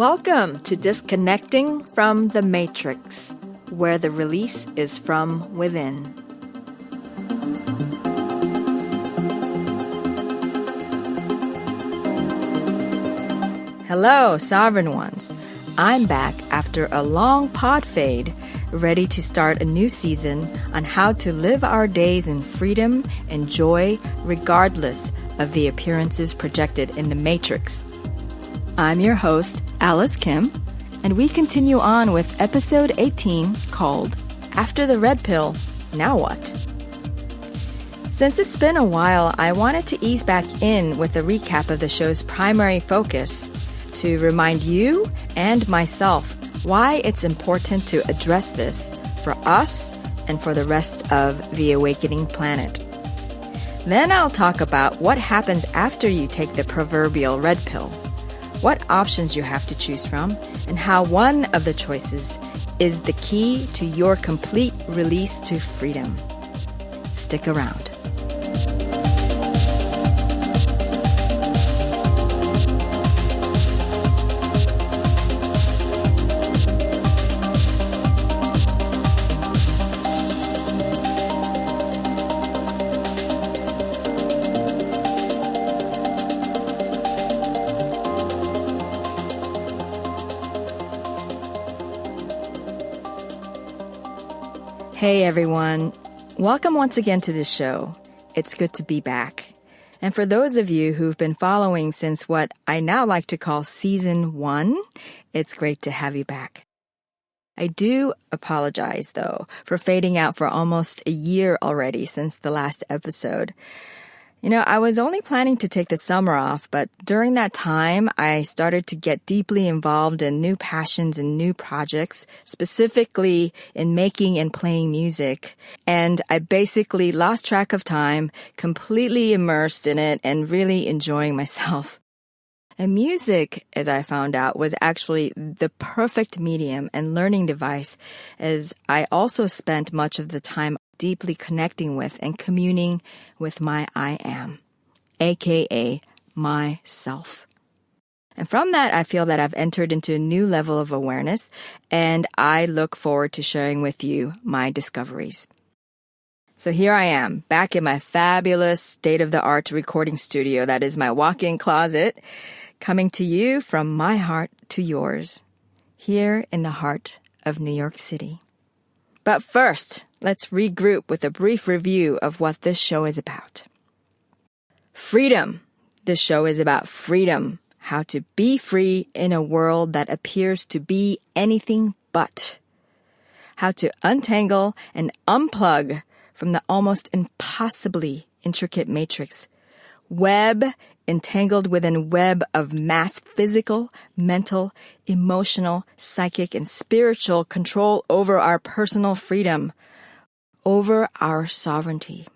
Welcome to Disconnecting from the Matrix, where the release is from within. Hello, Sovereign Ones. I'm back after a long pod fade, ready to start a new season on how to live our days in freedom and joy regardless of the appearances projected in the Matrix. I'm your host, Alice Kim, and we continue on with episode 18 called After the Red Pill, Now What? Since it's been a while, I wanted to ease back in with a recap of the show's primary focus to remind you and myself why it's important to address this for us and for the rest of the awakening planet. Then I'll talk about what happens after you take the proverbial red pill, what options you have to choose from, and how one of the choices is the key to your complete release to freedom. Stick around. Hey everyone, welcome once again to the show. It's good to be back. And for those of you who've been following since what I now like to call season 1, it's great to have you back. I do apologize though for fading out for almost a year already since the last episode. You know, I was only planning to take the summer off, but during that time, I started to get deeply involved in new passions and new projects, specifically in making and playing music. And I basically lost track of time, completely immersed in it, and really enjoying myself. And music, as I found out, was actually the perfect medium and learning device, as I also spent much of the time deeply connecting with and communing with my I am, aka myself. And from that, I feel that I've entered into a new level of awareness, and I look forward to sharing with you my discoveries. So here I am, back in my fabulous state-of-the-art recording studio that is my walk-in closet, coming to you from my heart to yours, here in the heart of New York City. But first, let's regroup with a brief review of what this show is about. Freedom. This show is about freedom, how to be free in a world that appears to be anything but. How to untangle and unplug from the almost impossibly intricate matrix. Web entangled within web of mass physical, mental, emotional, psychic, and spiritual control over our personal freedom, over our sovereignty.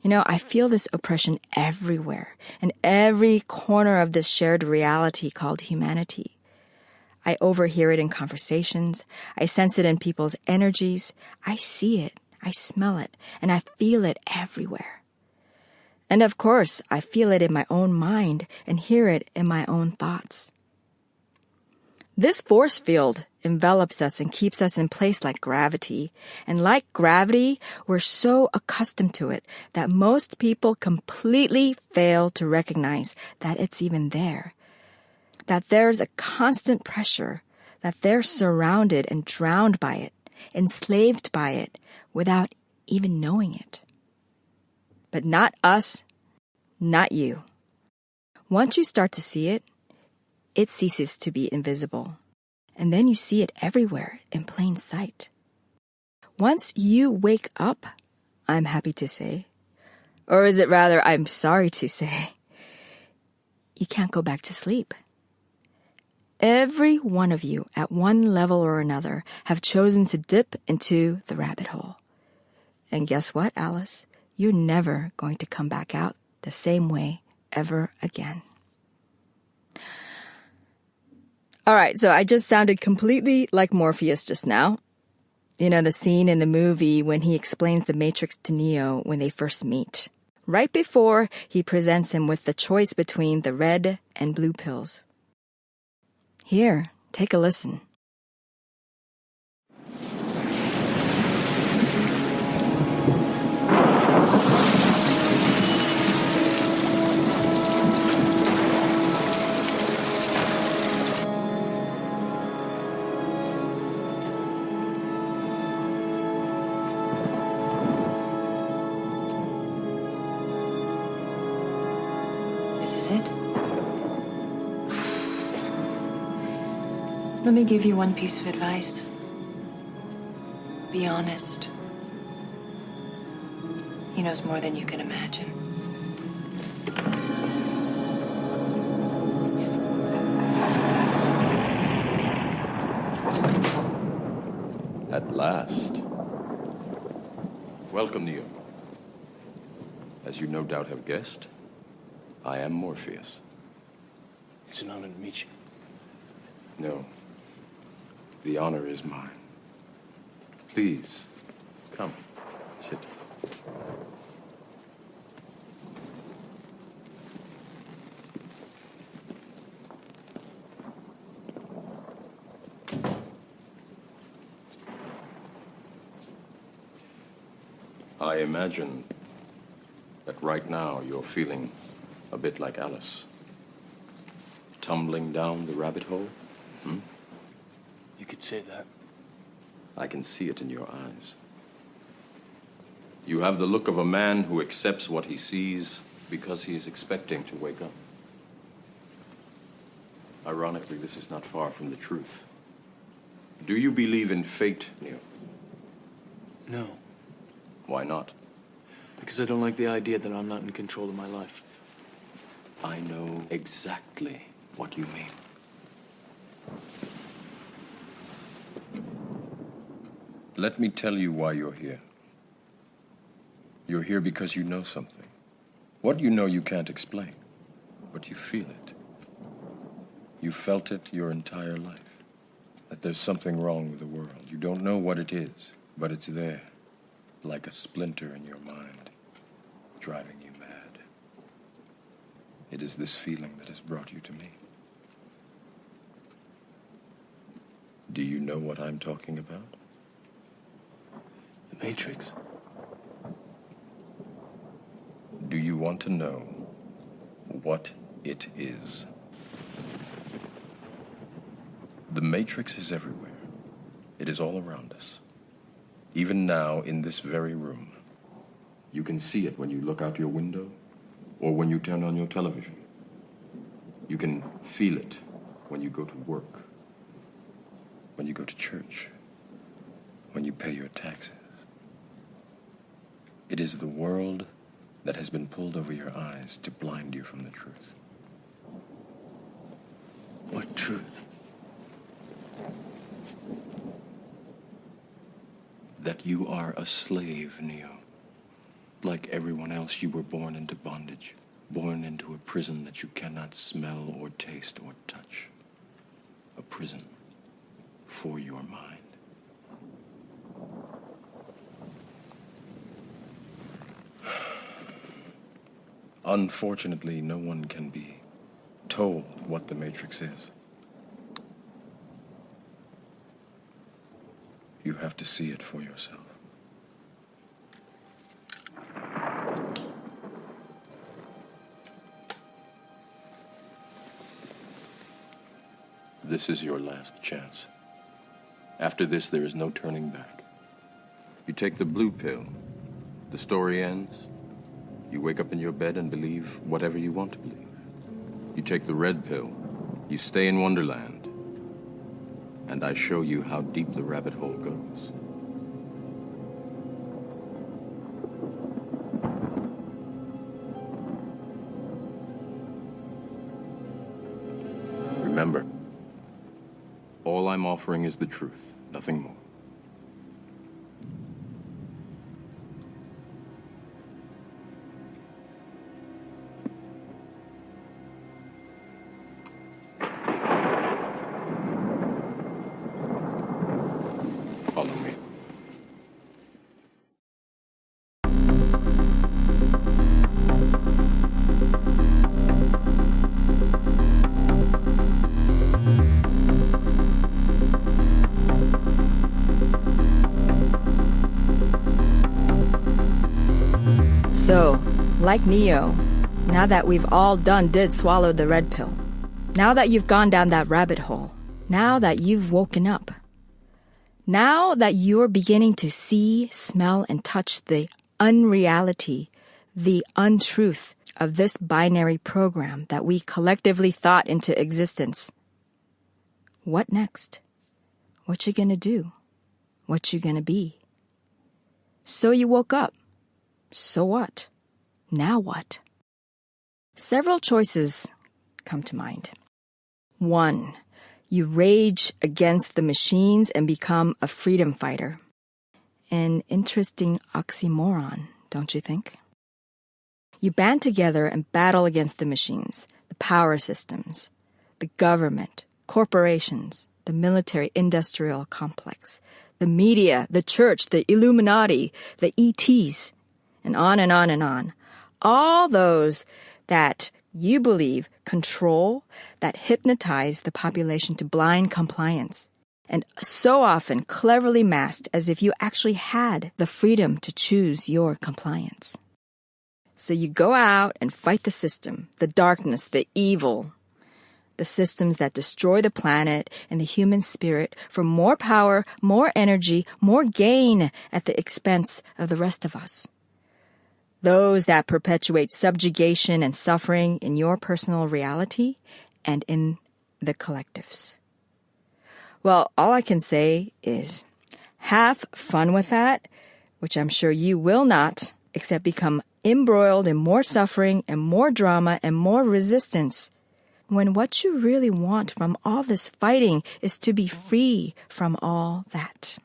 You know, I feel this oppression everywhere, in every corner of this shared reality called humanity. I overhear it in conversations. I sense it in people's energies. I see it. I smell it. And I feel it everywhere. And of course, I feel it in my own mind and hear it in my own thoughts. This force field envelops us and keeps us in place like gravity. And like gravity, we're so accustomed to it that most people completely fail to recognize that it's even there. That there's a constant pressure, that they're surrounded and drowned by it, enslaved by it, without even knowing it. But not us, not you. Once you start to see it, it ceases to be invisible. And then you see it everywhere in plain sight. Once you wake up, I'm happy to say, or is it rather I'm sorry to say, you can't go back to sleep. Every one of you at one level or another have chosen to dip into the rabbit hole. And guess what, Alice? You're never going to come back out the same way ever again. All right, so I just sounded completely like Morpheus just now. You know, the scene in the movie when he explains the Matrix to Neo when they first meet. Right before he presents him with the choice between the red and blue pills. Here, take a listen. This is it. Let me give you one piece of advice. Be honest. He knows more than you can imagine. At last. Welcome, Neo. As you no doubt have guessed, I am Morpheus. It's an honor to meet you. No. The honor is mine. Please, come, sit. I imagine that right now you're feeling a bit like Alice. Tumbling down the rabbit hole? You could say that. I can see it in your eyes. You have the look of a man who accepts what he sees because he is expecting to wake up. Ironically, this is not far from the truth. Do you believe in fate, Neo? No, Why not? because I don't like the idea that I'm not in control of my life. I know exactly what you mean. Let me tell you why you're here. You're here because you know something. What you know you can't explain, but you feel it. You felt it your entire life, that there's something wrong with the world. You don't know what it is, but it's there, like a splinter in your mind, driving you mad. It is this feeling that has brought you to me. Do you know what I'm talking about? The Matrix. Do you want to know what it is? The Matrix is everywhere. It is all around us. Even now, in this very room. You can see it when you look out your window or when you turn on your television. You can feel it when you go to work, when you go to church, when you pay your taxes. It is the world that has been pulled over your eyes to blind you from the truth. What truth? That you are a slave, Neo. Like everyone else, you were born into bondage, born into a prison that you cannot smell or taste or touch. A prison for your mind. Unfortunately, no one can be told what the Matrix is. You have to see it for yourself. This is your last chance. After this, there is no turning back. You take the blue pill. The story ends. You wake up in your bed and believe whatever you want to believe. You take the red pill. You stay in Wonderland. And I show you how deep the rabbit hole goes. Remember, all I'm offering is the truth, nothing more. Follow me. like Neo, now that we've all did swallow the red pill, now that you've gone down that rabbit hole, now that you've woken up, now that you're beginning to see, smell, and touch the unreality, the untruth of this binary program that we collectively thought into existence, what next? What you gonna do? What you gonna be? So you woke up. So what? Now what? Several choices come to mind. 1, you rage against the machines and become a freedom fighter. An interesting oxymoron, don't you think? You band together and battle against the machines, the power systems, the government, corporations, the military-industrial complex, the media, the church, the Illuminati, the ETs, and on and on and on. All those that you believe control, that hypnotize the population to blind compliance, and so often cleverly masked as if you actually had the freedom to choose your compliance. So you go out and fight the system, the darkness, the evil, the systems that destroy the planet and the human spirit for more power, more energy, more gain at the expense of the rest of us. Those that perpetuate subjugation and suffering in your personal reality and in the collectives. Well, all I can say is have fun with that, which I'm sure you will not, except become embroiled in more suffering and more drama and more resistance, when what you really want from all this fighting is to be free from all that.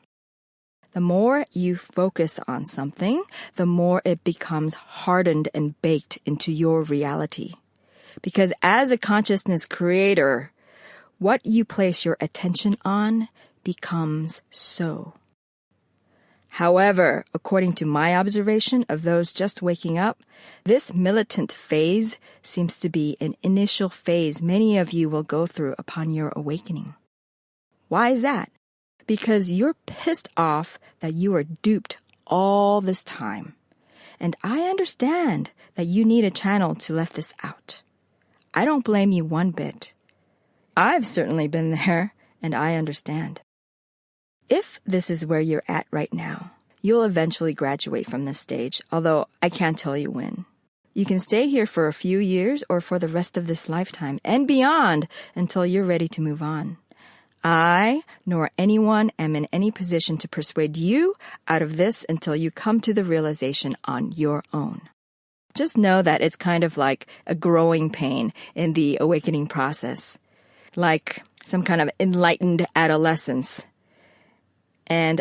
The more you focus on something, the more it becomes hardened and baked into your reality. Because as a consciousness creator, what you place your attention on becomes so. However, according to my observation of those just waking up, this militant phase seems to be an initial phase many of you will go through upon your awakening. Why is that? Because you're pissed off that you were duped all this time. And I understand that you need a channel to let this out. I don't blame you one bit. I've certainly been there, and I understand. If this is where you're at right now, you'll eventually graduate from this stage, although I can't tell you when. You can stay here for a few years or for the rest of this lifetime and beyond until you're ready to move on. I, nor anyone, am in any position to persuade you out of this until you come to the realization on your own. Just know that it's kind of like a growing pain in the awakening process, like some kind of enlightened adolescence. And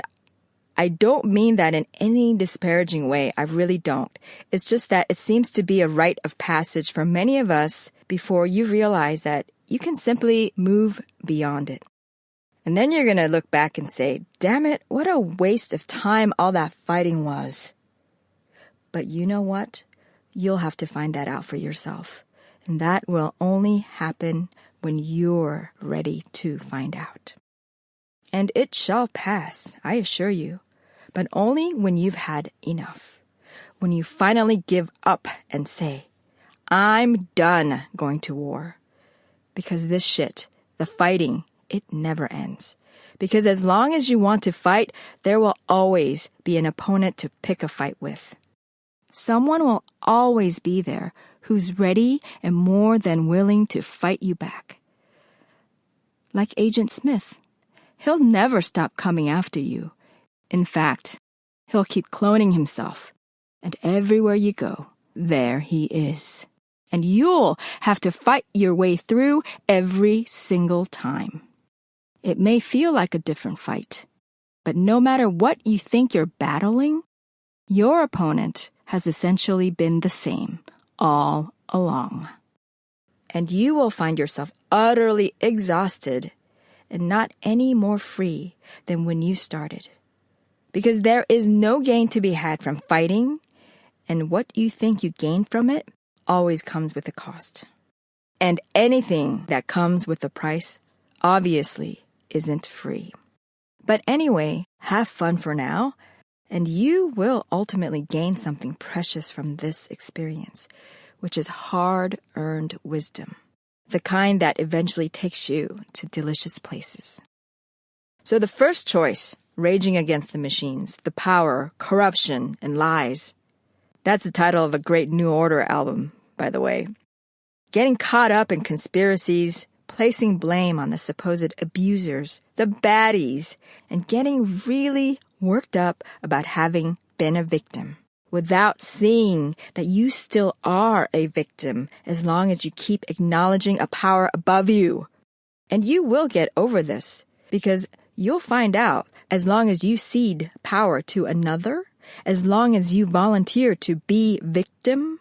I don't mean that in any disparaging way. I really don't. It's just that it seems to be a rite of passage for many of us before you realize that you can simply move beyond it. And then you're going to look back and say, damn it, what a waste of time all that fighting was. But you know what? You'll have to find that out for yourself. And that will only happen when you're ready to find out. And it shall pass, I assure you, but only when you've had enough. When you finally give up and say, I'm done going to war. Because this shit, the fighting, it never ends. Because as long as you want to fight, there will always be an opponent to pick a fight with. Someone will always be there who's ready and more than willing to fight you back. Like Agent Smith. He'll never stop coming after you. In fact, he'll keep cloning himself. And everywhere you go, there he is. And you'll have to fight your way through every single time. It may feel like a different fight, but no matter what you think you're battling, your opponent has essentially been the same all along. And you will find yourself utterly exhausted and not any more free than when you started. Because there is no gain to be had from fighting, and what you think you gain from it always comes with a cost. And anything that comes with a price obviously isn't free. But anyway, have fun for now, And you will ultimately gain something precious from this experience, which is hard-earned wisdom, the kind that eventually takes you to delicious places. So the first choice, raging against the machines, the power, corruption, and lies. That's the title of a great New Order album, by the way. Getting caught up in conspiracies, placing blame on the supposed abusers, the baddies, and getting really worked up about having been a victim, without seeing that you still are a victim as long as you keep acknowledging a power above you. And you will get over this, because you'll find out as long as you cede power to another, as long as you volunteer to be victim,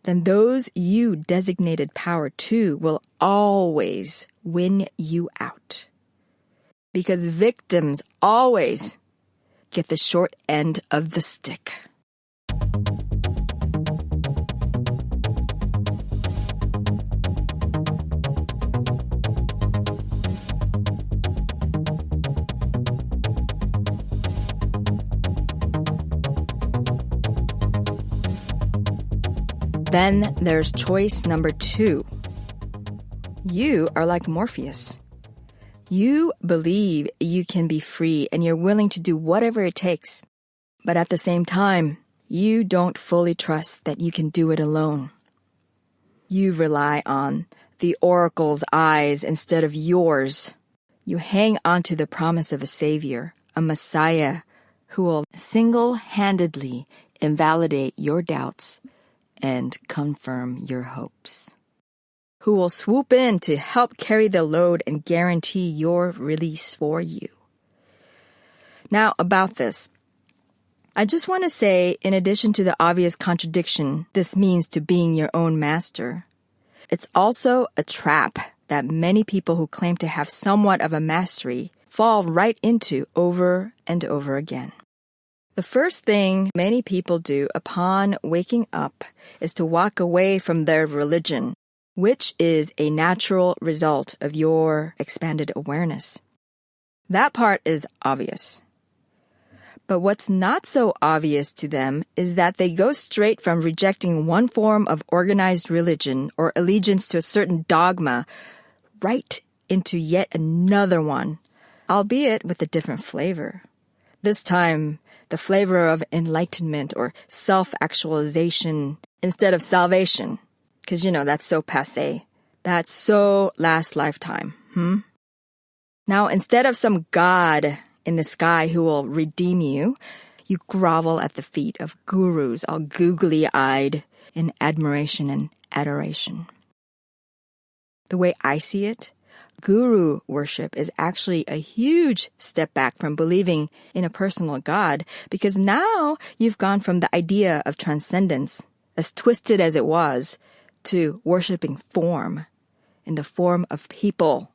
then those you designated power to will always win you out. Because victims always get the short end of the stick. Then there's choice number 2. You are like Morpheus. You believe you can be free and you're willing to do whatever it takes. But at the same time, you don't fully trust that you can do it alone. You rely on the oracle's eyes instead of yours. You hang on to the promise of a savior, a messiah, who will single-handedly invalidate your doubts and confirm your hopes, who will swoop in to help carry the load and guarantee your release for you. Now, about this, I just want to say, in addition to the obvious contradiction this means to being your own master, it's also a trap that many people who claim to have somewhat of a mastery fall right into over and over again. The first thing many people do upon waking up is to walk away from their religion, which is a natural result of your expanded awareness. That part is obvious. But what's not so obvious to them is that they go straight from rejecting one form of organized religion or allegiance to a certain dogma right into yet another one, albeit with a different flavor. This time, the flavor of enlightenment or self-actualization instead of salvation. Because, that's so passé. That's so last lifetime. Now, instead of some God in the sky who will redeem you, you grovel at the feet of gurus, all googly-eyed in admiration and adoration. The way I see it, guru worship is actually a huge step back from believing in a personal God, because now you've gone from the idea of transcendence, as twisted as it was, to worshiping form, in the form of people,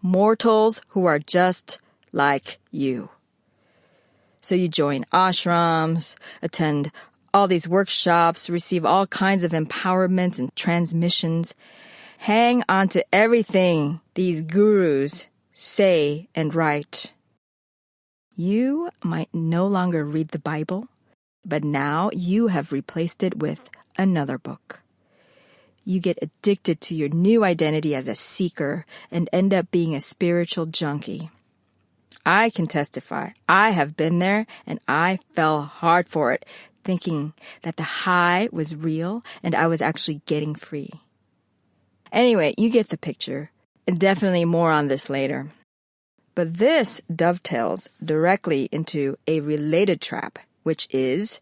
mortals who are just like you. So you join ashrams, attend all these workshops, receive all kinds of empowerments and transmissions, hang on to everything these gurus say and write. You might no longer read the Bible, but now you have replaced it with another book. You get addicted to your new identity as a seeker and end up being a spiritual junkie. I can testify. I have been there and I fell hard for it, thinking that the high was real and I was actually getting free. Anyway, you get the picture, and definitely more on this later. But this dovetails directly into a related trap, which is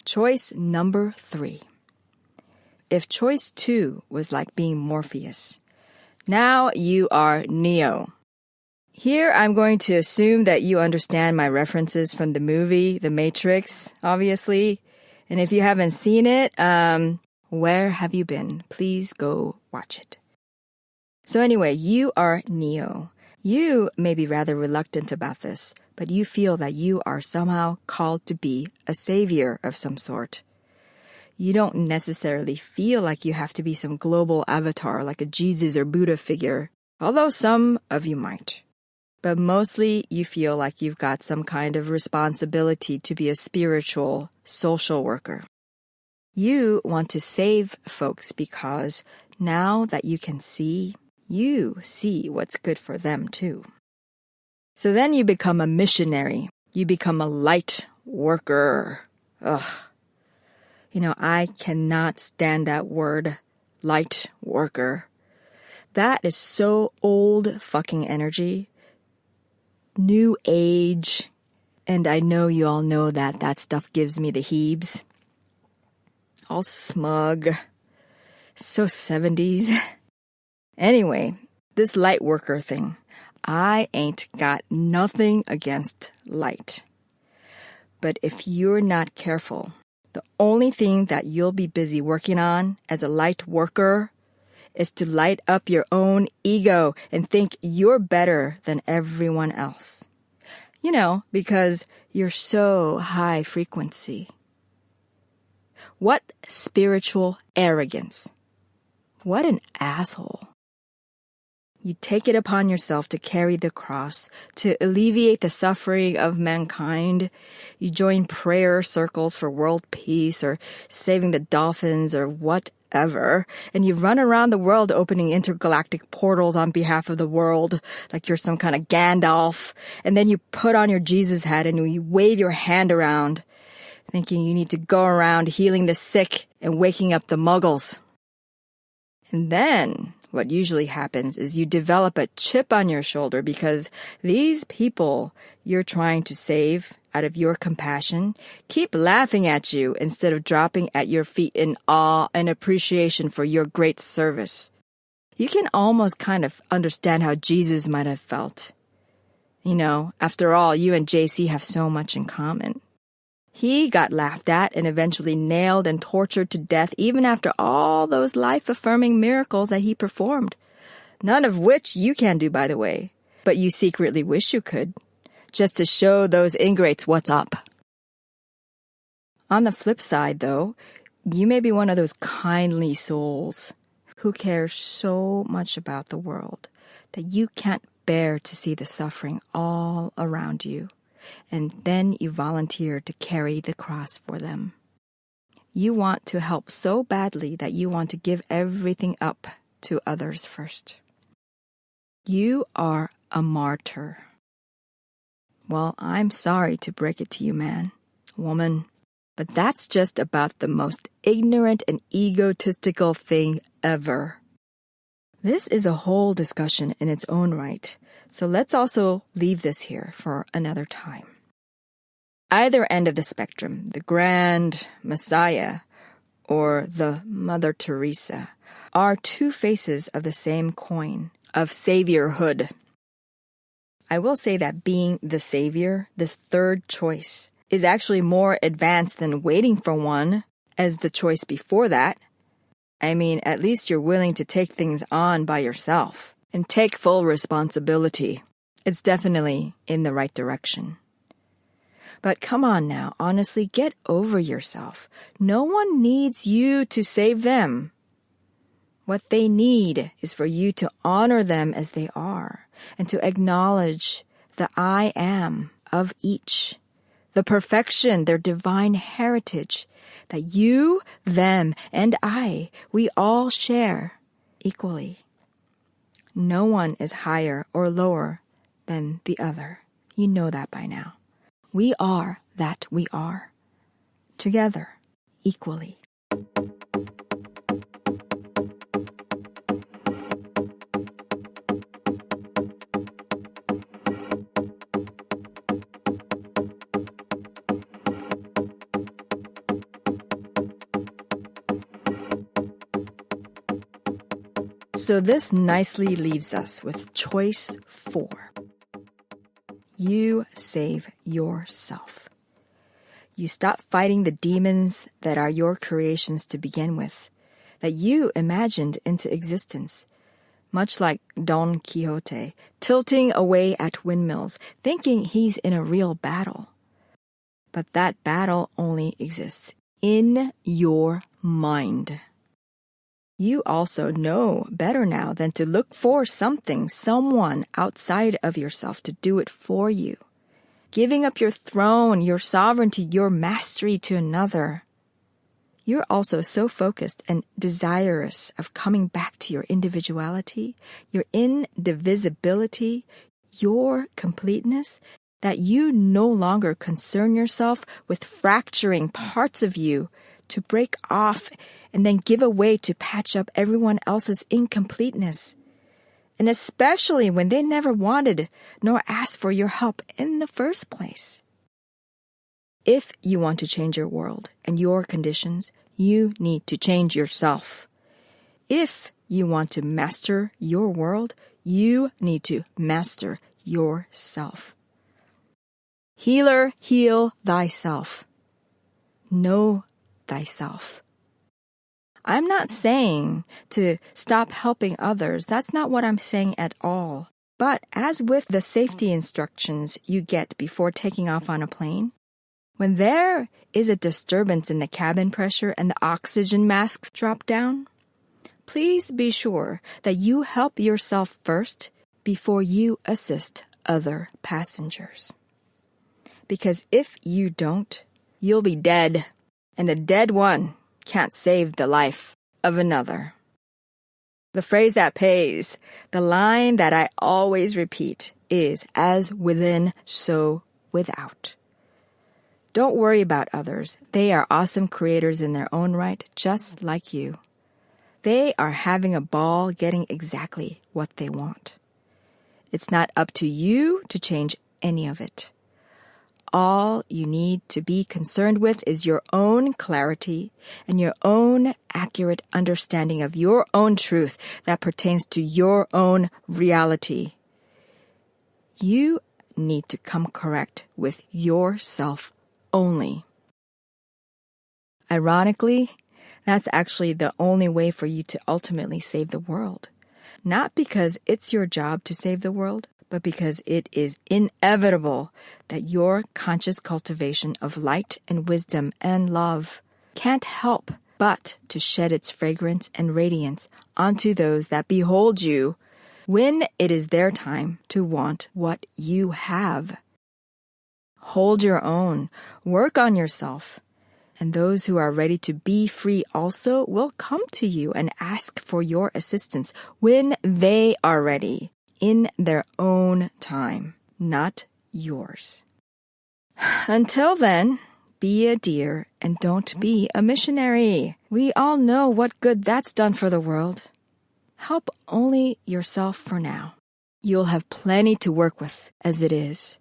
choice number 3. If choice 2 was like being Morpheus, now you are Neo. Here I'm going to assume that you understand my references from the movie The Matrix, obviously. And if you haven't seen it, where have you been? Please go watch it. So anyway, you are Neo. You may be rather reluctant about this, but you feel that you are somehow called to be a savior of some sort. You don't necessarily feel like you have to be some global avatar like a Jesus or Buddha figure, although some of you might. But mostly you feel like you've got some kind of responsibility to be a spiritual social worker. You want to save folks because now that you can see, you see what's good for them too. So then you become a missionary. You become a light worker. Ugh. I cannot stand that word, light worker. That is so old fucking energy. New age. And I know you all know that stuff gives me the heebs. All smug. So 70s. Anyway, this light worker thing. I ain't got nothing against light. But if you're not careful, the only thing that you'll be busy working on as a light worker is to light up your own ego and think you're better than everyone else. Because you're so high frequency. What spiritual arrogance. What an asshole. You take it upon yourself to carry the cross, to alleviate the suffering of mankind. You join prayer circles for world peace or saving the dolphins or whatever. And you run around the world opening intergalactic portals on behalf of the world like you're some kind of Gandalf. And then you put on your Jesus hat and you wave your hand around, thinking you need to go around healing the sick and waking up the muggles. And then what usually happens is you develop a chip on your shoulder because these people you're trying to save out of your compassion keep laughing at you instead of dropping at your feet in awe and appreciation for your great service. You can almost kind of understand how Jesus might have felt. After all, you and JC have so much in common. He got laughed at and eventually nailed and tortured to death even after all those life-affirming miracles that he performed. None of which you can do, by the way. But you secretly wish you could, just to show those ingrates what's up. On the flip side, though, you may be one of those kindly souls who care so much about the world that you can't bear to see the suffering all around you. And then you volunteer to carry the cross for them. You want to help so badly that you want to give everything up to others first. You are a martyr. Well, I'm sorry to break it to you, man, woman, but that's just about the most ignorant and egotistical thing ever. This is a whole discussion in its own right. So let's also leave this here for another time. Either end of the spectrum, the Grand Messiah or the Mother Teresa, are two faces of the same coin, of saviorhood. I will say that being the savior, this third choice, is actually more advanced than waiting for one as the choice before that. I mean, at least you're willing to take things on by yourself and take full responsibility. It's definitely in the right direction. But come on now, honestly, get over yourself. No one needs you to save them. What they need is for you to honor them as they are and to acknowledge the I am of each, the perfection, their divine heritage, that you, them, and we all share equally. No one is higher or lower than the other. You know that by now. We are that we are, together, equally. So this nicely leaves us with choice 4. You save yourself. You stop fighting the demons that are your creations to begin with, that you imagined into existence, much like Don Quixote, tilting away at windmills, thinking he's in a real battle. But that battle only exists in your mind. You also know better now than to look for something, someone outside of yourself to do it for you. Giving up your throne, your sovereignty, your mastery to another. You're also so focused and desirous of coming back to your individuality, your indivisibility, your completeness, that you no longer concern yourself with fracturing parts of you to break off and then give away to patch up everyone else's incompleteness. And especially when they never wanted nor asked for your help in the first place. If you want to change your world and your conditions, you need to change yourself. If you want to master your world, you need to master yourself. Healer, heal thyself. Know thyself. I'm not saying to stop helping others. That's not what I'm saying at all. But as with the safety instructions you get before taking off on a plane, when there is a disturbance in the cabin pressure and the oxygen masks drop down, please be sure that you help yourself first before you assist other passengers. Because if you don't, you'll be dead, and a dead one can't save the life of another. The phrase that pays, the line that I always repeat is, as within, so without. Don't worry about others. They are awesome creators in their own right, just like you. They are having a ball getting exactly what they want. It's not up to you to change any of it. All you need to be concerned with is your own clarity and your own accurate understanding of your own truth that pertains to your own reality. You need to come correct with yourself only. Ironically, that's actually the only way for you to ultimately save the world. Not because it's your job to save the world, but because it is inevitable that your conscious cultivation of light and wisdom and love can't help but to shed its fragrance and radiance onto those that behold you when it is their time to want what you have. Hold your own, work on yourself, and those who are ready to be free also will come to you and ask for your assistance when they are ready. In their own time, not yours. Until then, be a dear and don't be a missionary. We all know what good that's done for the world. Help only yourself for now. You'll have plenty to work with as it is.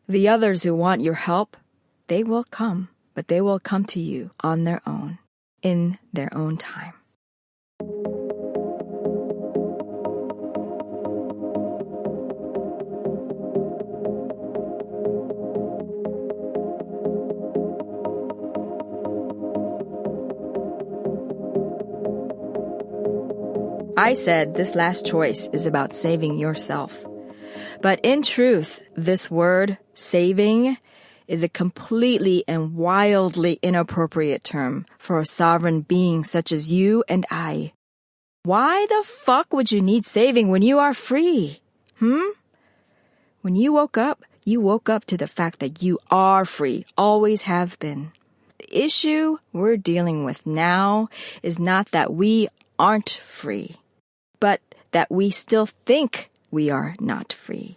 The others who want your help, they will come, but they will come to you on their own, in their own time. I said this last choice is about saving yourself. But in truth, this word, saving, is a completely and wildly inappropriate term for a sovereign being such as you and I. Why the fuck would you need saving when you are free? When you woke up to the fact that you are free, always have been. The issue we're dealing with now is not that we aren't free, but that we still think we are not free.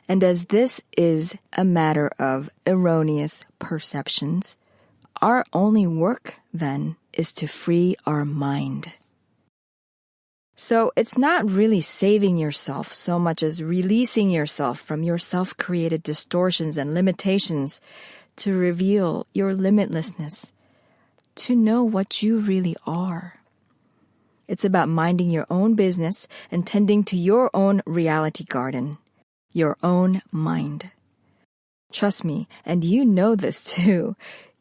And as this is a matter of erroneous perceptions, our only work then is to free our mind. So it's not really saving yourself so much as releasing yourself from your self-created distortions and limitations to reveal your limitlessness, to know what you really are. It's about minding your own business and tending to your own reality garden, your own mind. Trust me, and you know this too.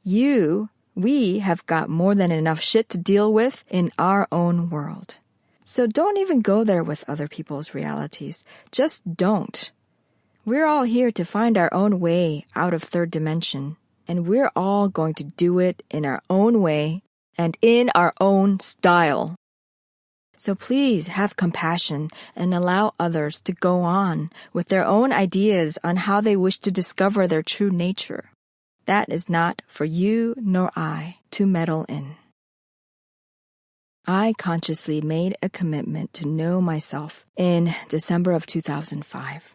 We have got more than enough shit to deal with in our own world. So don't even go there with other people's realities. Just don't. We're all here to find our own way out of third dimension, and we're all going to do it in our own way and in our own style. So please have compassion and allow others to go on with their own ideas on how they wish to discover their true nature. That is not for you nor I to meddle in. I consciously made a commitment to know myself in December of 2005.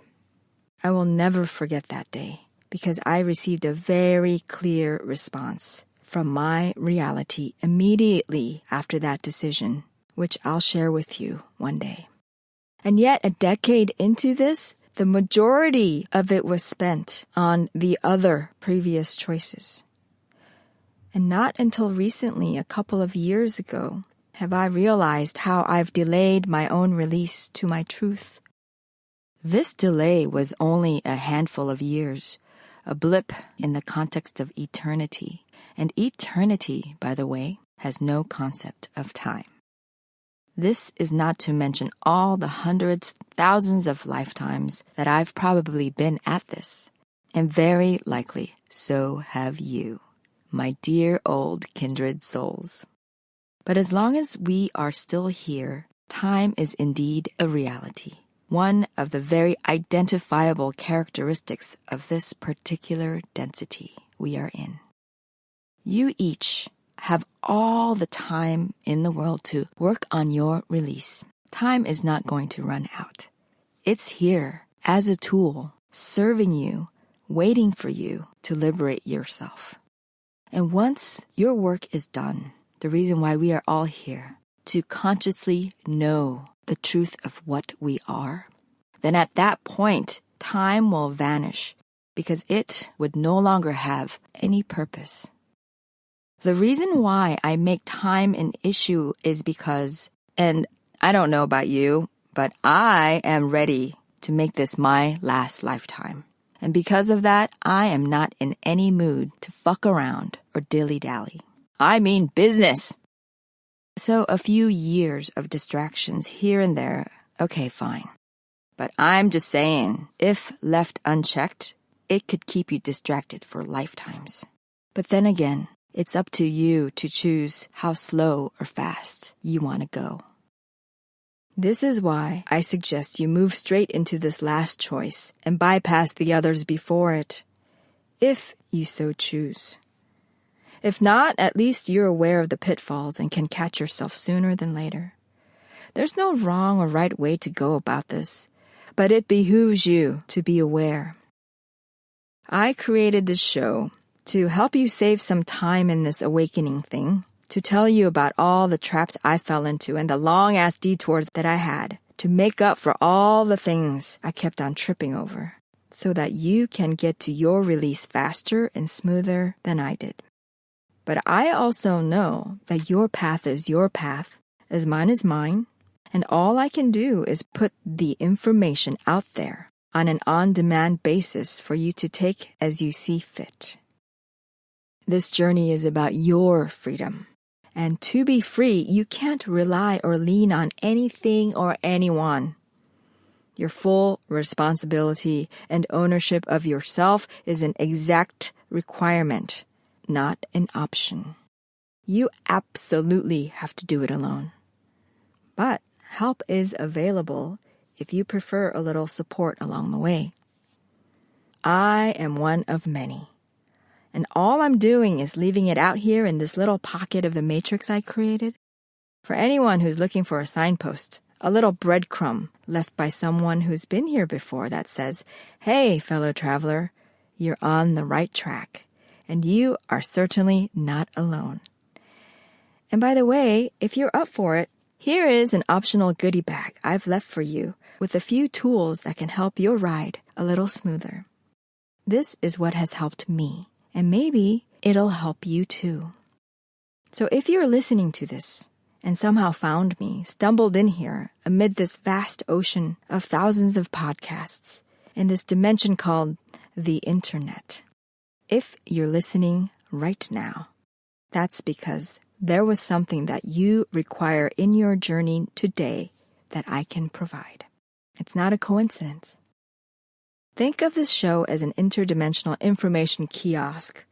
I will never forget that day because I received a very clear response from my reality immediately after that decision, which I'll share with you one day. And yet, a decade into this, the majority of it was spent on the other previous choices. And not until recently, a couple of years ago, have I realized how I've delayed my own release to my truth. This delay was only a handful of years, a blip in the context of eternity. And eternity, by the way, has no concept of time. This is not to mention all the hundreds, thousands of lifetimes that I've probably been at this. And very likely, so have you, my dear old kindred souls. But as long as we are still here, time is indeed a reality, one of the very identifiable characteristics of this particular density we are in. You each have all the time in the world to work on your release. Time is not going to run out. It's here as a tool, serving you, waiting for you to liberate yourself. And once your work is done, the reason why we are all here, to consciously know the truth of what we are, then at that point, time will vanish because it would no longer have any purpose. The reason why I make time an issue is because, and I don't know about you, but I am ready to make this my last lifetime. And because of that, I am not in any mood to fuck around or dilly-dally. I mean business. So a few years of distractions here and there, okay, fine. But I'm just saying, if left unchecked, it could keep you distracted for lifetimes. But then again, it's up to you to choose how slow or fast you want to go. This is why I suggest you move straight into this last choice and bypass the others before it, if you so choose. If not, at least you're aware of the pitfalls and can catch yourself sooner than later. There's no wrong or right way to go about this, but it behooves you to be aware. I created this show to help you save some time in this awakening thing, to tell you about all the traps I fell into and the long-ass detours that I had, to make up for all the things I kept on tripping over, so that you can get to your release faster and smoother than I did. But I also know that your path is your path, as mine is mine, and all I can do is put the information out there on an on-demand basis for you to take as you see fit. This journey is about your freedom. And to be free, you can't rely or lean on anything or anyone. Your full responsibility and ownership of yourself is an exact requirement, not an option. You absolutely have to do it alone. But help is available if you prefer a little support along the way. I am one of many. And all I'm doing is leaving it out here in this little pocket of the matrix I created. For anyone who's looking for a signpost, a little breadcrumb left by someone who's been here before that says, "Hey, fellow traveler, you're on the right track, and you are certainly not alone." And by the way, if you're up for it, here is an optional goodie bag I've left for you with a few tools that can help your ride a little smoother. This is what has helped me. And maybe it'll help you too. So if you're listening to this and somehow found me, stumbled in here amid this vast ocean of thousands of podcasts in this dimension called the internet, if you're listening right now, that's because there was something that you require in your journey today that I can provide. It's not a coincidence. Think of this show as an interdimensional information kiosk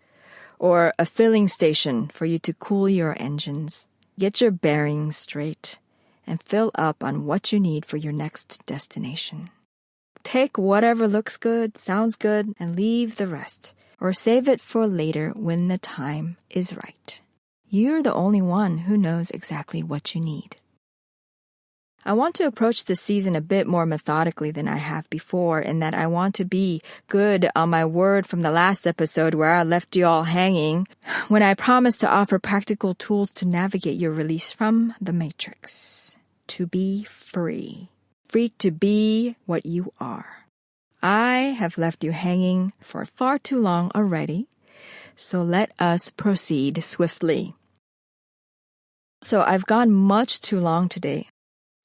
or a filling station for you to cool your engines. Get your bearings straight and fill up on what you need for your next destination. Take whatever looks good, sounds good, and leave the rest, or save it for later when the time is right. You're the only one who knows exactly what you need. I want to approach this season a bit more methodically than I have before, in that I want to be good on my word from the last episode where I left you all hanging when I promised to offer practical tools to navigate your release from the matrix. To be free. Free to be what you are. I have left you hanging for far too long already, so let us proceed swiftly. So I've gone much too long today.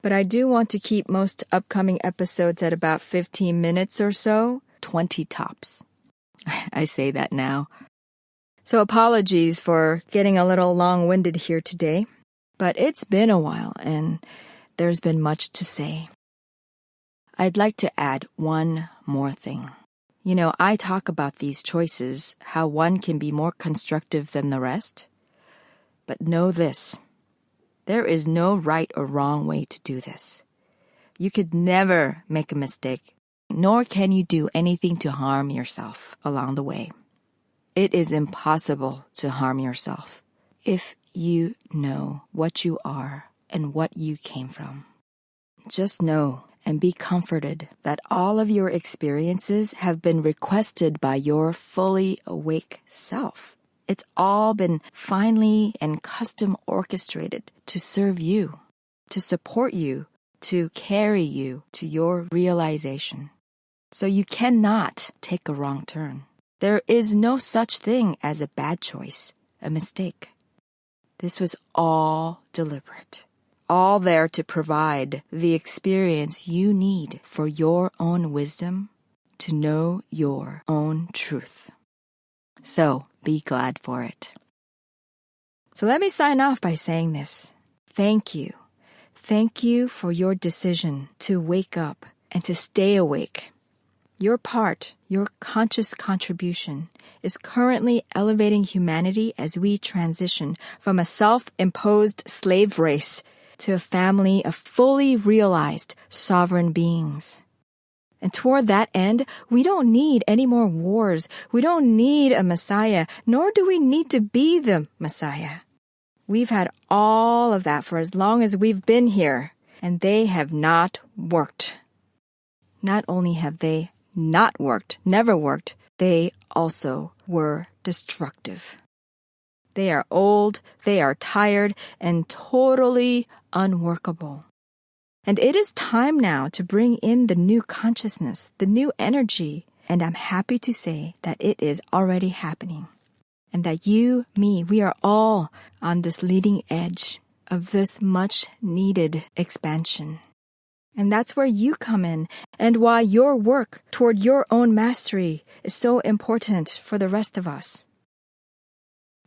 But I do want to keep most upcoming episodes at about 15 minutes or so, 20 tops. I say that now. So apologies for getting a little long-winded here today, but it's been a while and there's been much to say. I'd like to add one more thing. You know, I talk about these choices, how one can be more constructive than the rest. But know this. There is no right or wrong way to do this. You could never make a mistake, nor can you do anything to harm yourself along the way. It is impossible to harm yourself if you know what you are and what you came from. Just know and be comforted that all of your experiences have been requested by your fully awake self. It's all been finely and custom orchestrated to serve you, to support you, to carry you to your realization. So you cannot take a wrong turn. There is no such thing as a bad choice, a mistake. This was all deliberate, all there to provide the experience you need for your own wisdom, to know your own truth. So be glad for it. So let me sign off by saying this. Thank you. Thank you for your decision to wake up and to stay awake. Your part, your conscious contribution, is currently elevating humanity as we transition from a self-imposed slave race to a family of fully realized sovereign beings. And toward that end, we don't need any more wars. We don't need a Messiah, nor do we need to be the Messiah. We've had all of that for as long as we've been here, and they have not worked. Not only have they not worked, never worked, they also were destructive. They are old, they are tired, and totally unworkable. And it is time now to bring in the new consciousness, the new energy. And I'm happy to say that it is already happening. And that you, me, we are all on this leading edge of this much needed expansion. And that's where you come in, and why your work toward your own mastery is so important for the rest of us.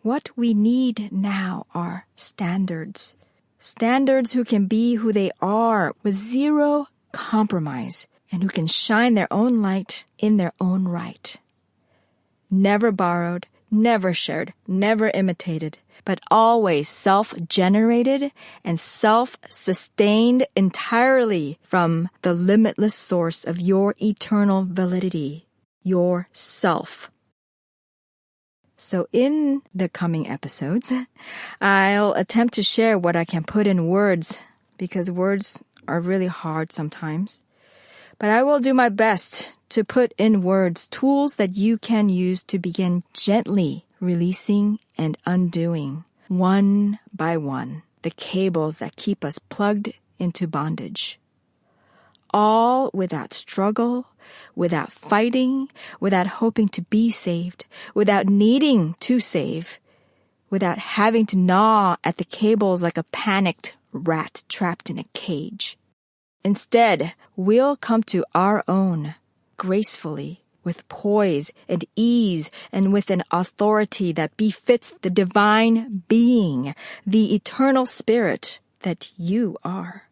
What we need now are standards. Standards who can be who they are with zero compromise and who can shine their own light in their own right. Never borrowed, never shared, never imitated, but always self-generated and self-sustained entirely from the limitless source of your eternal validity, your self. So in the coming episodes, I'll attempt to share what I can put in words, because words are really hard sometimes. But I will do my best to put in words tools that you can use to begin gently releasing and undoing, one by one, the cables that keep us plugged into bondage. All without struggle, without fighting, without hoping to be saved, without needing to save, without having to gnaw at the cables like a panicked rat trapped in a cage. Instead, we'll come to our own gracefully, with poise and ease, and with an authority that befits the divine being, the eternal spirit that you are.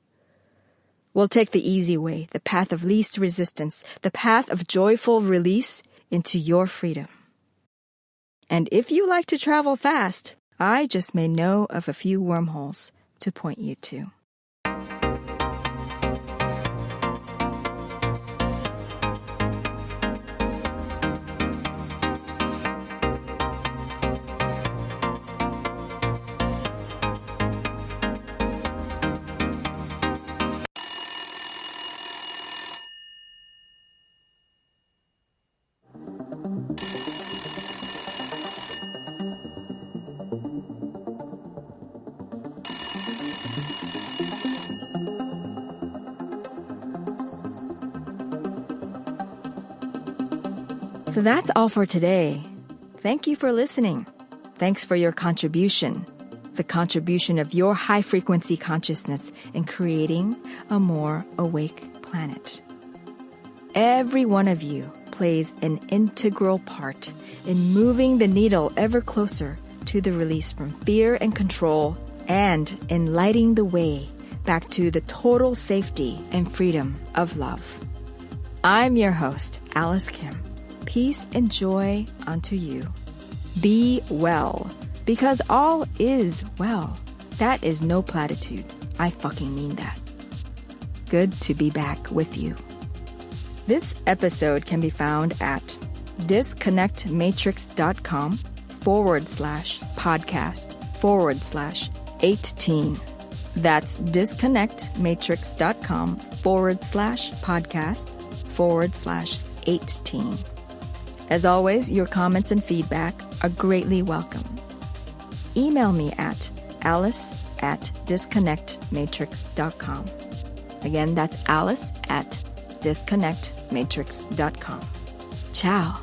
We'll take the easy way, the path of least resistance, the path of joyful release into your freedom. And if you like to travel fast, I just may know of a few wormholes to point you to. So that's all for today. Thank you for listening. Thanks for your contribution, the contribution of your high-frequency consciousness in creating a more awake planet. Every one of you plays an integral part in moving the needle ever closer to the release from fear and control and in lighting the way back to the total safety and freedom of love. I'm your host, Alice Kim. Peace and joy unto you. Be well, because all is well. That is no platitude. I fucking mean that. Good to be back with you. This episode can be found at disconnectmatrix.com/podcast/18. That's disconnectmatrix.com/podcast/18. As always, your comments and feedback are greatly welcome. Email me at alice@disconnectmatrix.com. Again, that's alice@disconnectmatrix.com. Ciao.